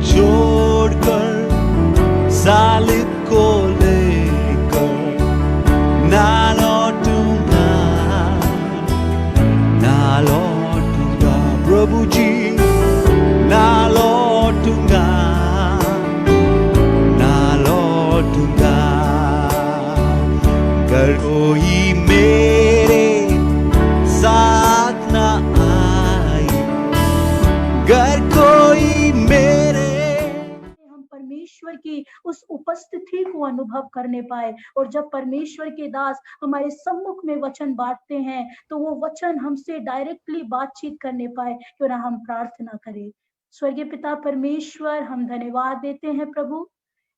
छोड़कर सालिब को लेकर ना लौटूंगा, ना लौटूंगा प्रभु जी, ना लौटूंगा, ना लौटूंगा। अगर कोई मेरे साथ ना आए, अगर कोई मेरे, हम परमेश्वर की उस उपस्थिति को अनुभव करने पाए। और जब परमेश्वर के दास हमारे सम्मुख में वचन बांटते हैं तो वो वचन हमसे डायरेक्टली बातचीत करने पाए। क्यों ना हम प्रार्थना करें। स्वर्गीय पिता परमेश्वर, हम धन्यवाद देते हैं प्रभु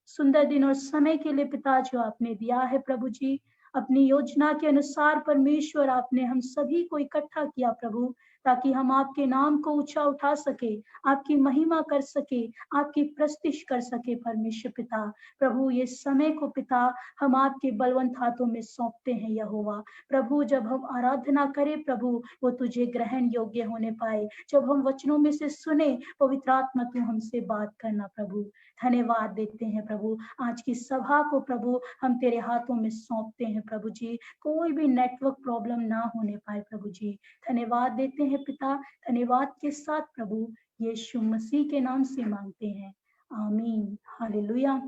सुंदर दिन और समय के लिए पिता जो आपने दिया है। प्रभु जी, अपनी योजना के अनुसार परमेश्वर आपने हम सभी को इकट्ठा किया प्रभु, ताकि हम आपके नाम को ऊंचा उठा सके, आपकी महिमा कर सके, आपकी प्रस्तुति कर सके। परमेश्वर पिता प्रभु, ये समय को पिता हम आपके बलवंत हाथों में सौंपते हैं यहोवा। प्रभु, जब हम आराधना करें प्रभु, वो तुझे ग्रहण योग्य होने पाए। जब हम वचनों में से सुने, पवित्र आत्मा तू हमसे बात करना प्रभु। धन्यवाद देते हैं प्रभु। आज की सभा को प्रभु हम तेरे हाथों में सौंपते हैं प्रभु जी। कोई भी नेटवर्क प्रॉब्लम ना होने पाए प्रभु जी। धन्यवाद देते हैं पिता। धन्यवाद के साथ प्रभु यीशु मसीह के नाम से मांगते हैं, आमीन, हालेलुया।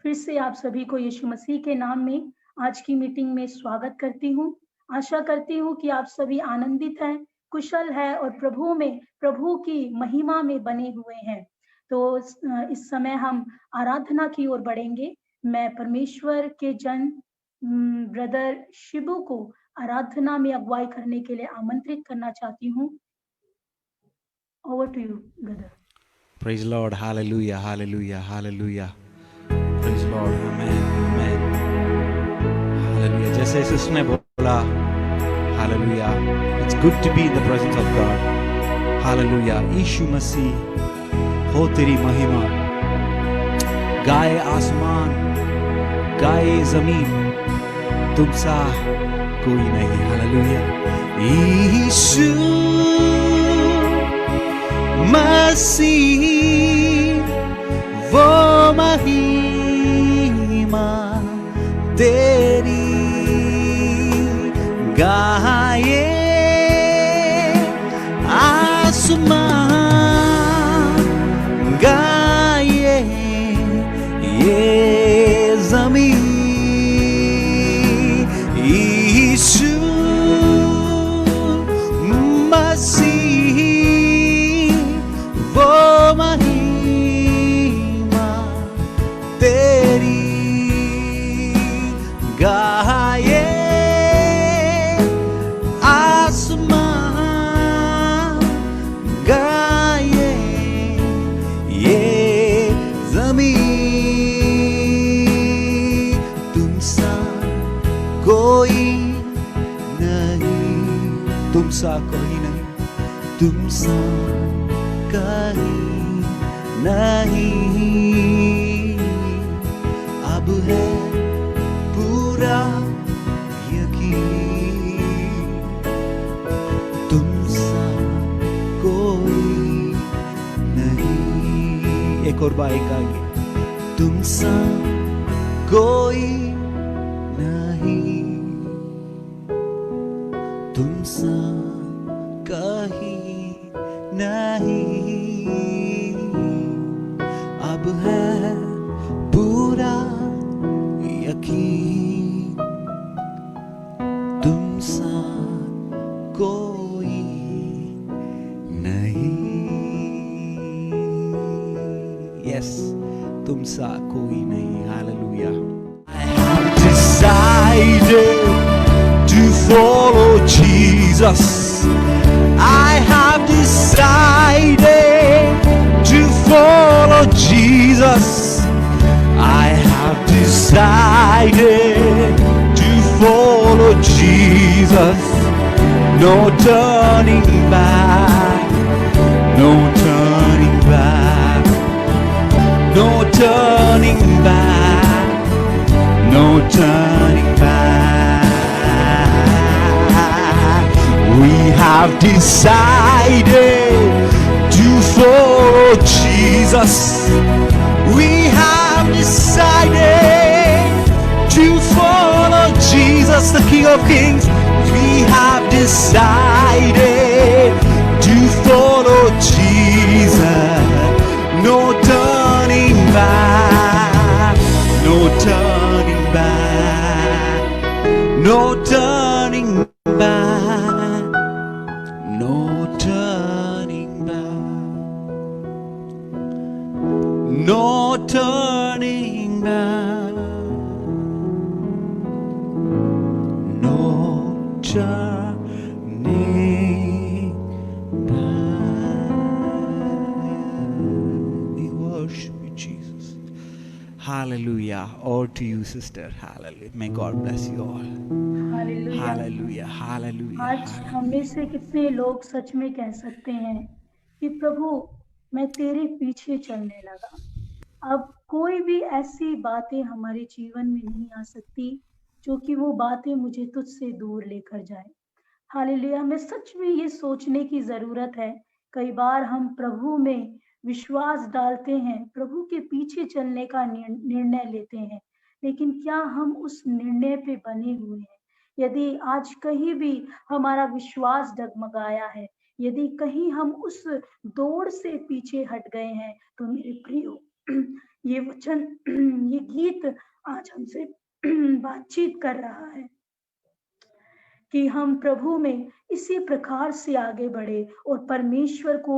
फिर से आप सभी को यीशु मसीह के नाम में आज की मीटिंग में स्वागत करती हूँ। आशा करती हूँ कि आप सभी आनंदित हैं, कुशल है और प्रभु में, प्रभु की महिमा में बने हुए हैं। तो इस समय हम आराधना की ओर बढ़ेंगे। मैं परमेश्वर के जन ब्रदर शिबू को आराधना में अगुवाई करने के लिए आमंत्रित करना चाहती हूँ। Over to you brother. Praise Lord, hallelujah, hallelujah, hallelujah. Praise Lord, amen, amen. Hallelujah. जैसे सिस्टर ने बोला, hallelujah. It's good to be in the presence of God. Hallelujah. यीशु मसीह हो तेरी महिमा, गाए आसमान, गाए जमीन, तुम सा कोई नहीं। हालेलुया। यीशु मसीह वो महिमा तेरी गाए आसमान, गाए ये जमीन। यीशु मसीह वो महिमा तेरी गाए आसमान, गाए ये जमीन। तुम सा कोई नहीं, तुम सा कोई नहीं, तुम सा कहीं नहीं। अब है पूरा यकीन, तुम सा कोई नहीं। एक और बार गाएंगे, तुम सा कोई नहीं, तुम सा कहीं नहीं। अब है पूरा यकीन, तुम सा कोई नहीं। यस, तुम सा कोई नहीं। Hallelujah. I have decided to follow Jesus. I have decided to follow Jesus. I have decided to follow Jesus. No turning back, no turning back, no turning back, no turning back. We have decided to follow Jesus. We have decided to follow Jesus, the King of Kings. We have decided to follow Jesus. No turning back, no turning back, no turning back, no turning back, no turning back, no turning back. We worship you, Jesus. Hallelujah. All to you, sister. Hallelujah. May God bless you all. Hallelujah. Hallelujah. Hallelujah. आज हम में से कितने लोग सच में कह सकते हैं कि प्रभु मैं तेरे पीछे चलने लगा। अब कोई भी ऐसी बातें हमारे जीवन में नहीं आ सकती जो कि वो बातें मुझे तुझसे दूर लेकर जाए। हालेलुया। हमें सच में ये सोचने की जरूरत है। कई बार हम प्रभु में विश्वास डालते हैं, प्रभु के पीछे चलने का निर्णय लेते हैं, लेकिन क्या हम उस निर्णय पे बने हुए हैं? यदि आज कहीं भी हमारा विश्वास डगमगाया है, यदि कहीं हम उस दौड़ से पीछे हट गए हैं, तो मेरे प्रियो ये वचन ये गीत आज हमसे बातचीत कर रहा है कि हम प्रभु में इसी प्रकार से आगे बढ़े और परमेश्वर को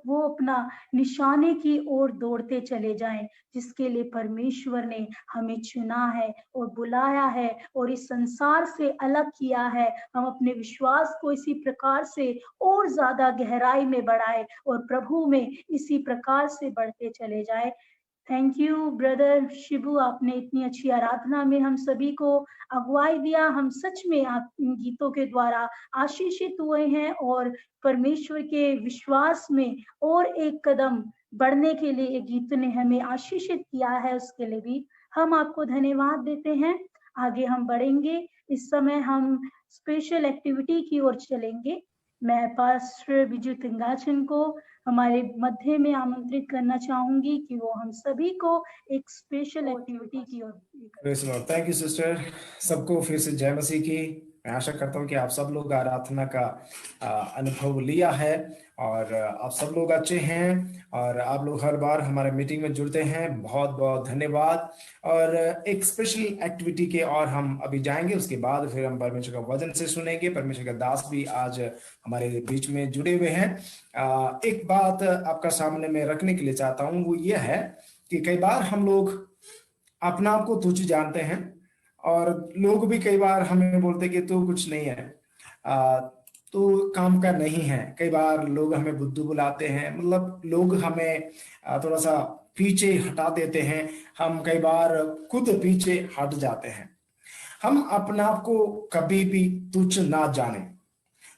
वो अपना निशाने की ओर दौड़ते चले जाएं, जिसके लिए परमेश्वर ने हमें चुना है और बुलाया है और इस संसार से अलग किया है। हम अपने विश्वास को इसी प्रकार से और ज्यादा गहराई में बढ़ाए और प्रभु में इसी प्रकार से बढ़ते चले जाए। थैंक यू ब्रदर शिबू, आपने इतनी अच्छी आराधना में हम सभी को अगुवाई दिया। हम सच में आप इन गीतों के द्वारा आशीषित हुए हैं और परमेश्वर के विश्वास में और एक कदम बढ़ने के लिए ये गीत ने हमें आशीषित किया है, उसके लिए भी हम आपको धन्यवाद देते हैं। आगे हम बढ़ेंगे। इस समय हम स्पेशल एक्टिविटी की ओर चलेंगे। मैं पास्टर बिजू तिंगाचन को हमारे मध्य में आमंत्रित करना चाहूंगी कि वो हम सभी को एक स्पेशल एक्टिविटी की ओर। Thank you sister. सबको फिर से जय मसीह की। मैं आशा करता हूँ कि आप सब लोग आराधना का अनुभव लिया है और आप सब लोग अच्छे हैं और आप लोग हर बार हमारे मीटिंग में जुड़ते हैं। बहुत बहुत धन्यवाद। और एक स्पेशल एक्टिविटी के और हम अभी जाएंगे, उसके बाद फिर हम परमेश्वर का वचन से सुनेंगे। परमेश्वर का दास भी आज हमारे बीच में जुड़े हुए हैं। एक बात आपका सामने में रखने के लिए चाहता हूँ, वो ये है कि कई बार हम लोग अपना आप को तुच्छ जानते हैं और लोग भी कई बार हमें बोलते कि तू कुछ नहीं है, तो काम का नहीं है। कई बार लोग हमें बुद्धू बुलाते हैं, मतलब लोग हमें थोड़ा सा पीछे हटा देते हैं। हम कई बार खुद पीछे हट जाते हैं। हम अपना आप को कभी भी तुच्छ ना जाने।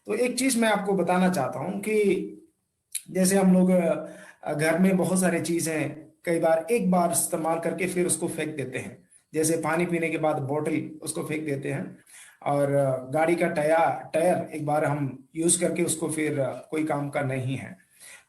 तो एक चीज मैं आपको बताना चाहता हूं कि जैसे हम लोग घर में बहुत सारी चीजें कई बार एक बार इस्तेमाल करके फिर उसको फेंक देते हैं। जैसे पानी पीने के बाद बोतल उसको फेंक देते हैं, और गाड़ी का टायर एक बार हम यूज करके उसको फिर कोई काम का नहीं है।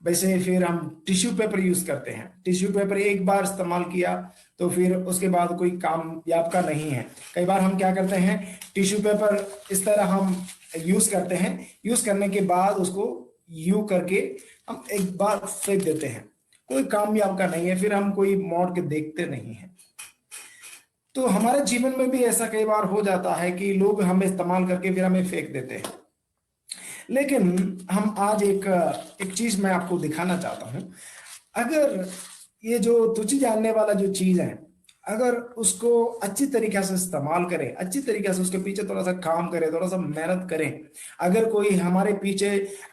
वैसे फिर हम टिश्यू पेपर यूज करते हैं। टिश्यू पेपर एक बार इस्तेमाल किया तो फिर उसके बाद कोई कामयाब का नहीं है। कई बार हम क्या करते हैं, टिश्यू पेपर इस तरह हम यूज करते हैं, यूज करने के बाद उसको यूं करके हम एक बार फेंक देते हैं, कोई कामयाब का नहीं है, फिर हम कोई मोड़ के देखते नहीं है। तो हमारे जीवन में भी ऐसा कई बार हो जाता है कि लोग हमें इस्तेमाल करके फिर हमें फेंक देते हैं। लेकिन हम आज एक चीज मैं आपको दिखाना चाहता हूं। अगर ये जो तुच्छ जानने वाला जो चीज है, अगर उसको अच्छी तरीके से इस्तेमाल करें, अच्छी तरीके से उसके पीछे थोड़ा सा काम करें, थोड़ा सा मेहनत करें, अगर कोई हमारे पीछे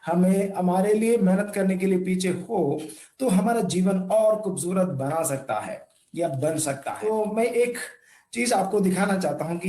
हमारे लिए मेहनत करने के लिए पीछे हो, तो हमारा जीवन और खूबसूरत बना सकता है या बन सकता है। तो मैं एक चीज आपको दिखाना चाहता हूं कि